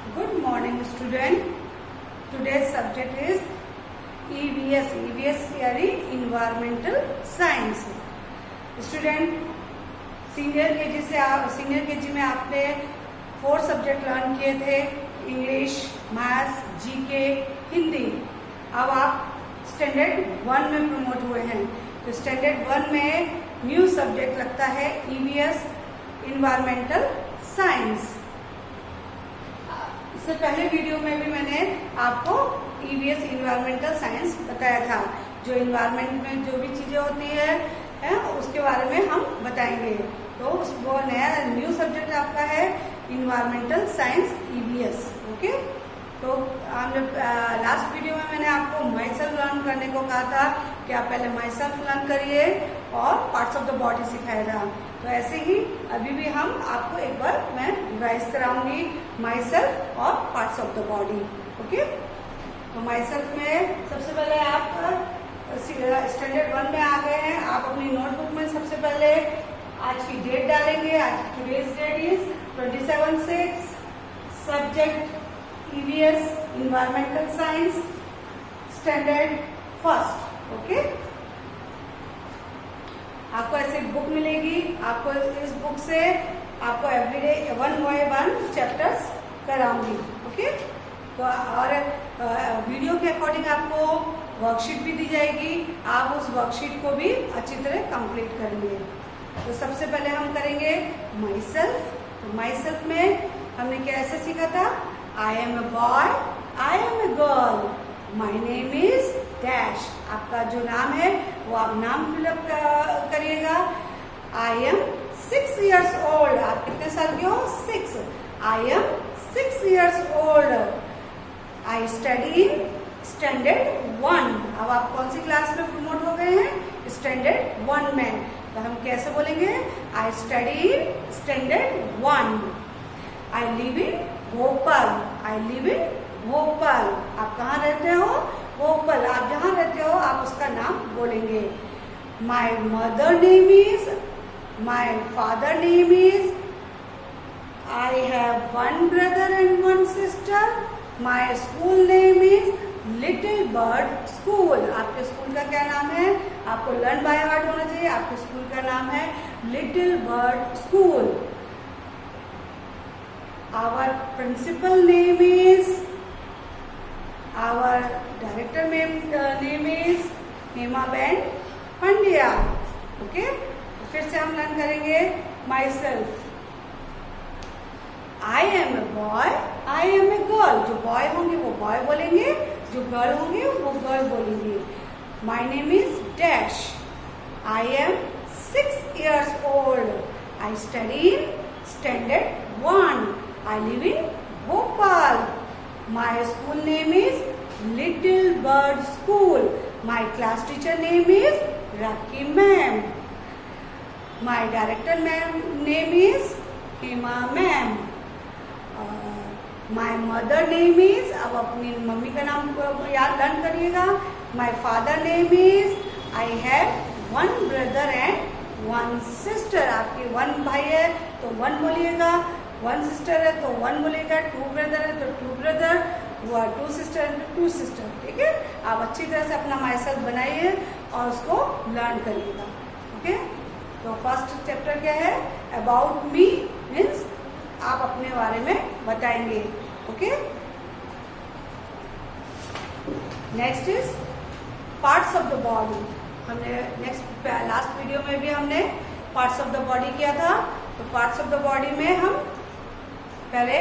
Good morning, student. Today's subject is EVS. EVS यानी Environmental Science. Student, senior KG में आपने 4 subject learn किए थे, इंग्लिश, मैथ्स, जीके, हिंदी. अब आप स्टैंडर्ड 1 में प्रमोट हुए हैं. तो स्टैंडर्ड 1 में न्यू सब्जेक्ट लगता है EVS, इन्वायरमेंटल साइंस. इससे पहले वीडियो में भी मैंने आपको EVS इन्वायरमेंटल साइंस बताया था. जो इन्वायरमेंट में जो भी चीजें होती है उसके बारे में हम बताएंगे. तो वो नया न्यू सब्जेक्ट आपका है इन्वायरमेंटल साइंस EVS. ओके. तो हमने लास्ट वीडियो में मैंने आपको माइसेल्फ लर्न करने को कहा था कि आप पहले माइसेल्फ लर्न करिए और पार्ट्स ऑफ द बॉडी सिखाया था. तो ऐसे ही अभी भी हम आपको एक बार मैं रिवाइज कराऊंगी माइसेल्फ और parts of the body. Okay. तो माइसेल्फ में सबसे पहले आप स्टैंडर्ड 1 में आ गए हैं. आप अपनी नोटबुक में सबसे पहले आज की डेट डालेंगे. आज today's date is 27/6. Subject EVS environmental science, standard 1. Okay. आपको ऐसे बुक मिलेगी. आपको इस बुक से आपको एवरीडे 1 by 1 चैप्टर्स कराऊंगी. ओके. तो और वीडियो के अकॉर्डिंग आपको वर्कशीट भी दी जाएगी. आप उस वर्कशीट को भी अच्छी तरह कंप्लीट करेंगे. तो सबसे पहले हम करेंगे माइसेल्फ. तो माइसेल्फ में हमने कैसे सीखा था? I am a boy, I am a girl, my name is dash. आपका जो नाम है वो आप नाम फिलअप करिएगा. I am 6 years old. आप कितने साल के हो? 6. I am 6 years old. I study standard 1. अब आप कौन सी क्लास में प्रमोट हो गए हैं? स्टैंडर्ड 1 में. तो हम कैसे बोलेंगे? आई study standard 1. I live in Bhopal. I live in Bhopal. आप कहाँ रहते हो? भोपाल. आप जहाँ रहते हो आप उसका नाम बोलेंगे. My mother name is, my father name is, I have 1 brother and 1 sister. My school name is little bird school. आपके स्कूल का क्या नाम है? आपको लर्न बाय हार्ट होना चाहिए. आपके स्कूल का नाम है little bird school. Our principal name is, our director name is Hema Ben Pandya. Okay. फिर से हम लर्न करेंगे myself. I am a boy, I am a girl. जो बॉय होंगे वो बॉय बोलेंगे, जो गर्ल होंगे वो गर्ल बोलेंगे. My name is Dash. I am 6 years old. I study in standard 1. I live in Bhopal. My school name is Little Bird School. My class teacher name is Raki Ma'am. My director name is Hema Ma'am. My mother name is, अब अपनी mummy का नाम याद learn करिएगा. My father name is, I have 1 brother and 1 sister. आपके 1 भाई है तो 1 बोलिएगा. 1 sister है तो 1 बोलेगा. 2 brother है तो 2 brother, 2 sister है तो 2 sister. ठीक है. आप अच्छी तरह से अपना माइसेल्फ बनाइए और उसको लर्न करिएगा. ओके. तो फर्स्ट चैप्टर क्या है? अबाउट मी मीन्स आप अपने बारे में बताएंगे. Okay. Next is parts of the body. हमने लास्ट वीडियो में भी हमने पार्ट्स ऑफ द बॉडी किया था. तो पार्ट्स ऑफ द बॉडी में हम पहले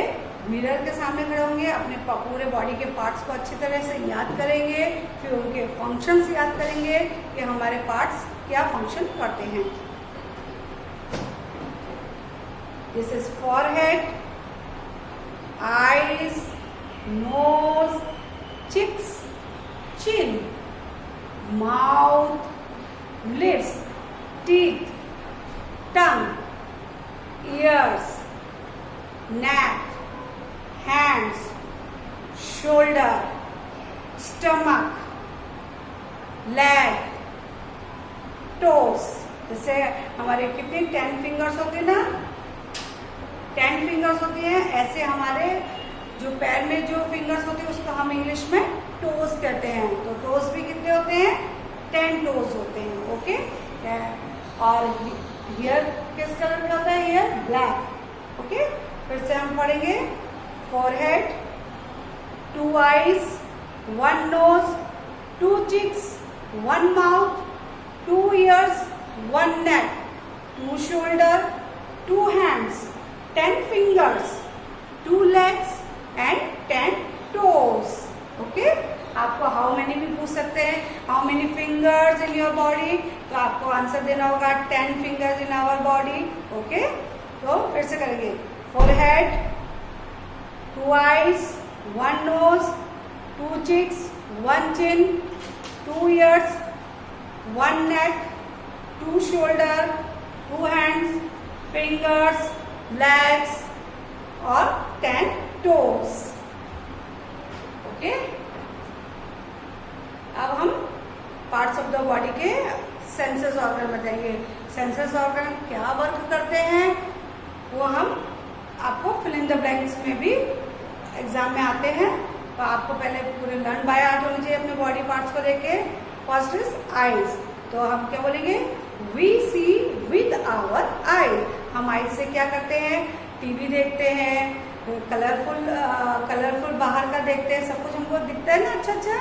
मिरर के सामने खड़े होंगे. अपने पूरे बॉडी के पार्ट्स को अच्छी तरह से याद करेंगे. फिर उनके फंक्शंस याद करेंगे कि हमारे पार्ट्स क्या फंक्शन करते हैं. This is forehead, eyes, nose, cheeks, chin, mouth, lips, teeth, tongue, ears, neck, hands, shoulder, stomach, leg, toes. जैसे हमारे कितने 10 फिंगर्स होते हैं ना, 10 फिंगर्स होती हैं. ऐसे हमारे जो पैर में जो फिंगर्स होते हैं उसको हम इंग्लिश में टोज कहते हैं। तो टोज भी कितने होते हैं? 10 टोज होते हैं। ओके, और हियर किस कलर का होता है? Here black. ओके, फिर से हम पढ़ेंगे। Forehead, 2 eyes, 1 nose, 2 cheeks, 1 mouth, 2 ears, 1 neck, 2 shoulder, 2 hands, 10 fingers, 2 legs and 10 toes. Okay, आपको हाउ मेनी भी पूछ सकते हैं, how many fingers in your body, तो आपको आंसर देना होगा 10 fingers in our body. Okay, तो फिर से करेंगे। Forehead, 2 eyes, 1 nose, 2 cheeks, 1 chin, 2 ears, 1 neck, 2 shoulder, 2 hands, fingers, legs और 10 toes। ओके, अब हम पार्ट्स ऑफ द बॉडी के सेंसस ऑर्गन बताएंगे। सेंसस ऑर्गन क्या वर्क करते हैं वो हम आपको फिल इन द ब्लैंक्स में भी एग्जाम में आते हैं। तो आपको पहले पूरे लर्न बाय हार्ट होनी चाहिए अपने बॉडी पार्ट्स को देख के। फर्स्ट इज आईज, तो हम क्या बोलेंगे? वी सी विद आवर आई। हम आईज से क्या करते हैं? टीवी देखते हैं, कलरफुल बाहर का देखते हैं, सब कुछ हमको दिखता है ना अच्छा अच्छा।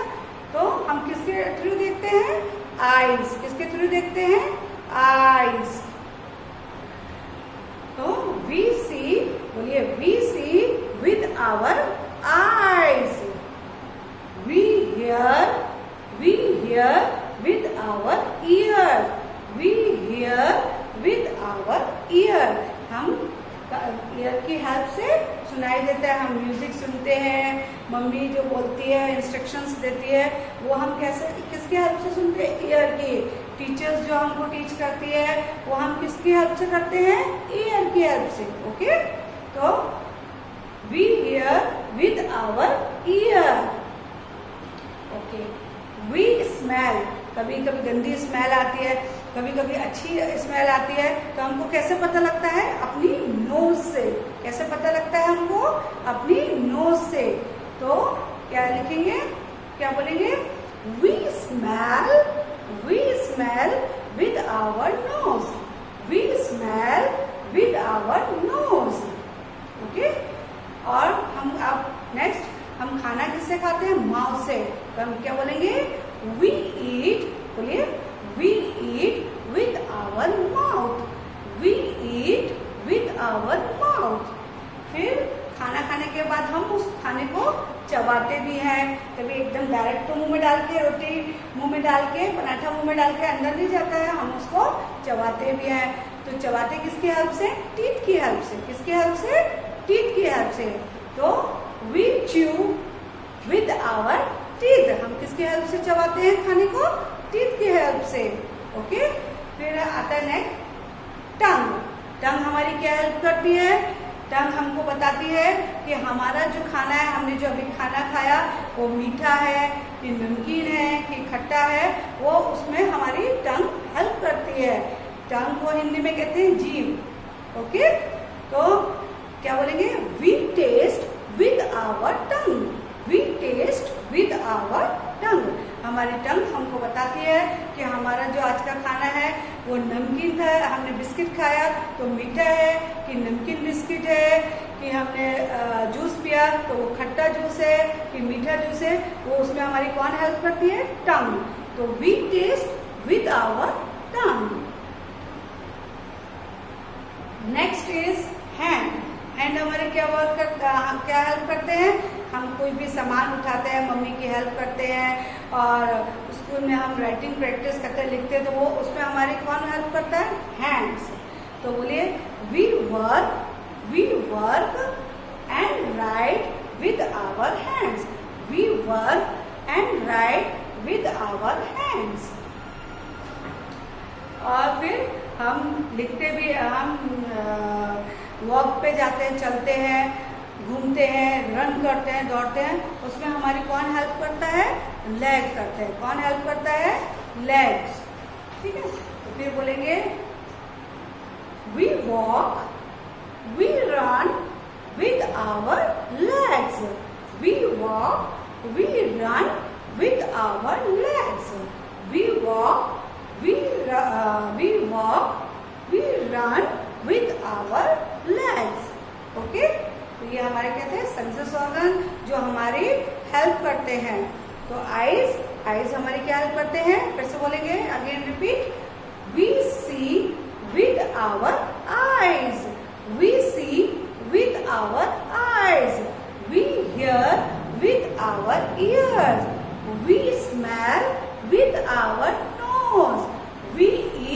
तो हम किसके थ्रू देखते हैं? आईज। किसके थ्रू देखते हैं? आईज। तो वी सी, बोलिए, we see with our eyes. We hear with our ear. We hear with our ear. हम ईयर की हेल्प से सुनाई देता है। हम म्यूजिक सुनते हैं, मम्मी जो बोलती है, इंस्ट्रक्शंस देती है, वो हम कैसे, किसकी हेल्प से सुनते हैं? ईयर की। टीचर्स जो हमको टीच करती है वो हम किसकी हेल्प से करते हैं? ईयर की हेल्प से। ओके, तो we hear with our ear. Okay, we smell. कभी कभी गंदी स्मेल आती है, कभी कभी अच्छी स्मेल आती है, तो हमको कैसे पता लगता है? अपनी नोज से। कैसे पता लगता है हमको? अपनी नोज से। तो क्या लिखेंगे? क्या बोलेंगे? We smell with our nose. We smell with our nose. Okay? और हम अब नेक्स्ट हम खाना किससे खाते हैं? माउथ से। तो हम क्या बोलेंगे? वी ईट, बोलिए, we eat with our mouth. We eat with our mouth. फिर खाना खाने के बाद हम उस खाने को चबाते भी हैं। कभी एकदम डायरेक्ट तो मुंह में डाल के, रोटी मुंह में डाल के, पराठा मुंह में डाल के अंदर नहीं जाता है, हम उसको चबाते भी हैं। तो चबाते किसकी हेल्प से? टीथ की हेल्प से। किसकी हेल्प से? टीथ की हेल्प से। तो we chew with our teeth. हम किसकी हेल्प से चबाते हैं खाने को? टीथ की हेल्प से। ओके, फिर आता है नेक्स्ट टंग। टंग हमारी क्या हेल्प करती है? टंग हमको बताती है कि हमारा जो खाना है, हमने जो अभी खाना खाया वो मीठा है कि नमकीन है कि खट्टा है, वो उसमें हमारी टंग हेल्प करती है। टंग को हिंदी में कहते हैं जीभ। ओके, तो क्या बोलेंगे? We taste with our tongue. We taste with our tongue. हमारी टंग हमको बताती है कि हमारा जो आज का खाना है वो नमकीन था, हमने बिस्किट खाया तो मीठा है कि नमकीन बिस्किट है, कि हमने जूस पिया तो वो खट्टा जूस है कि मीठा जूस है। वो उसमें हमारी कौन हेल्प करती है? टंग। तो we taste with our tongue. Next is hand. Hand हमारे क्या वर्क करता, क्या हेल्प करते हैं? हम कोई भी सामान उठाते हैं, मम्मी की हेल्प करते हैं, और स्कूल में हम राइटिंग प्रैक्टिस करते हैं, लिखते हैं, तो वो उसमें हमारी कौन हेल्प करता है? हैंड्स। तो बोलिए, we work and write with our hands. We work and write with our hands. और फिर हम लिखते भी, हम वॉक पे जाते हैं, चलते हैं, घूमते हैं, रन करते हैं, दौड़ते हैं, उसमें हमारी कौन हेल्प करता है? लेग करते हैं। कौन हेल्प करता है? लेग्स। ठीक है, तो फिर बोलेंगे we walk, we run with our legs. We walk, we run with our legs. We walk, we walk, we run with our legs. Okay, तो ये हमारे कहते हैं सेंसेस ऑर्गन जो हमारी हेल्प करते हैं. तो आईज हमारी क्या हेल्प करते हैं, फिर से बोलेंगे, again repeat. We see with our eyes. We see with our eyes. We hear with our ears. We smell with our nose. We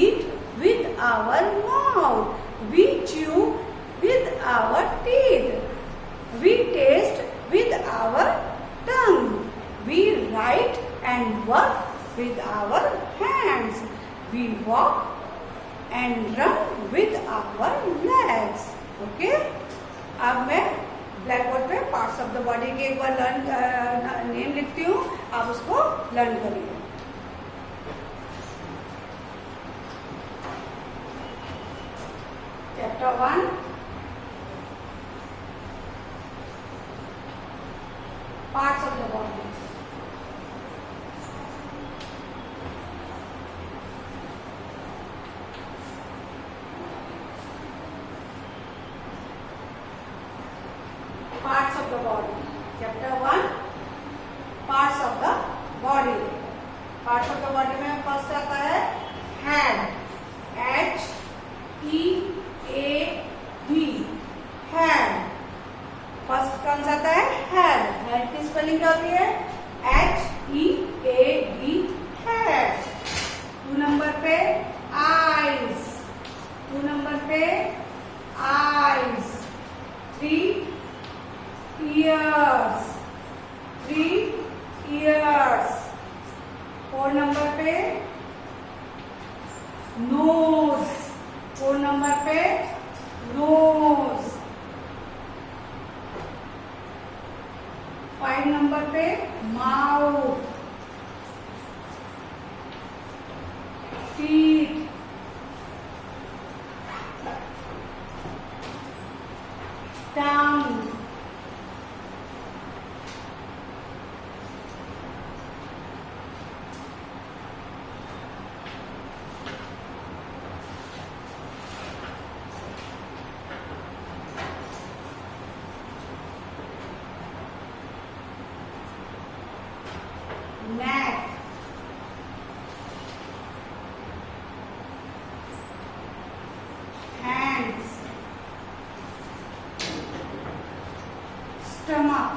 eat with our mouth. We chew with our teeth. We taste with our tongue. We write and work with our hands. We walk and run with our legs. Okay? अब मैं black board पे parts of the body के एक बार name लिखती हूँ, आप उसको learn करिए. Chapter 1. Parts of the body. Parts of the body. Chapter 1. Parts of the body. Parts of the body में फर्स्ट आता है head. H-E-A-D. head. फर्स्ट कौन सा आता है, हेड. हेड की स्पेलिंग क्या होती है, H-E-A-D. हेड. 2 नंबर पे आईज. 2 नंबर पे आईज. 3 ईयर्स. 3 ईयर्स. 4 नंबर पे नोज. 4 नंबर पे नोज. 5 नंबर पे mouth. Teeth. Tongue. neck. hands. stomach.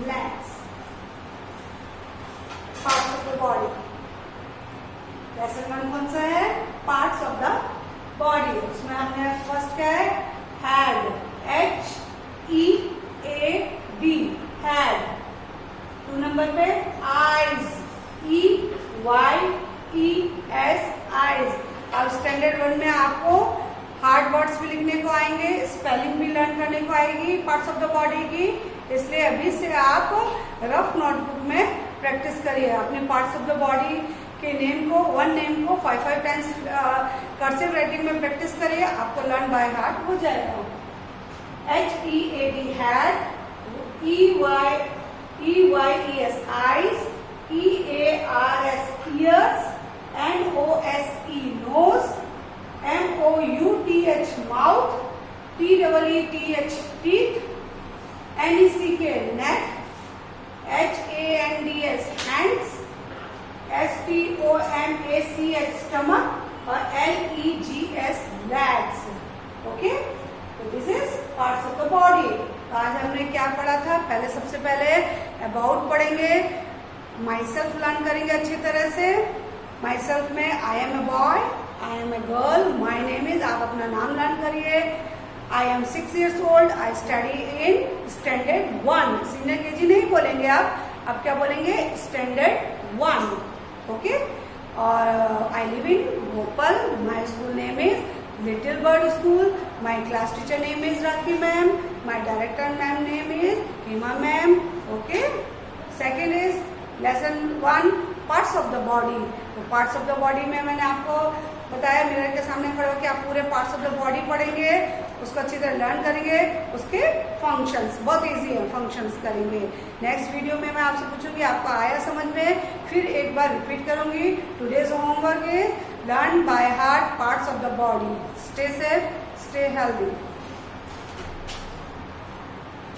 legs. parts of the body. Lesson 1 कौन सा है, पार्ट्स ऑफ द बॉडी. उसमें हमने फर्स्ट क्या है, हेड. H-E-A-D. head. 2 नंबर पे आईज. E-Y-E-S. eyes. अब स्टैंडर्ड 1 में आपको हार्ड वर्ड्स भी लिखने को आएंगे, स्पेलिंग भी लर्न करने को आएगी पार्ट्स ऑफ द बॉडी की. इसलिए अभी से आप रफ नोटबुक में प्रैक्टिस करिए. अपने पार्ट्स ऑफ द बॉडी के नेम को 1 नेम को 5 टाइम्स कर्सिव राइटिंग में प्रैक्टिस करिए, आपको लर्न बाय हार्ट हो जाएगा. H-E-A-D. head. E-Y-E-S. eyes. E-A-R-S. ears. N-O-S-E. nose. M-O-U-T-H. mouth. T-E-E-T-H. teeth. N-E-C-K. neck. H-A-N-D-S. hands. S-T-O-M-A-C-H. stomach. और L-E-G-S. legs. Okay, तो this is parts of the body. आज हमने क्या पढ़ा था, पहले सबसे पहले अबाउट पढ़ेंगे, माई सेल्फ लर्न करेंगे अच्छी तरह से. माई सेल्फ में I am a boy, I am a girl, my name is, आप अपना नाम लर्न करिए. I am 6 years old, I study in standard 1. Senior KG नहीं बोलेंगे आप क्या बोलेंगे, स्टैंडर्ड 1. ओके, और I live in Bhopal, my school name is Little Bird School. My class teacher name is Rakhi ma'am. My director ma'am name is Hima ma'am. Okay. Second is lesson 1. Parts of the body. तो parts of the body में मैंने आपको बताया, mirror के सामने खड़े होकर आप पूरे पार्ट्स ऑफ द बॉडी पढ़ेंगे, उसको अच्छी तरह लर्न करेंगे, उसके फंक्शंस, बहुत इजी है, फंक्शंस करेंगे। नेक्स्ट वीडियो में मैं आपसे पूछूंगी आपको आया समझ में, फिर एक बार रिपीट करूंगी। Today's homework is learn by heart parts of the body. Stay safe, stay healthy.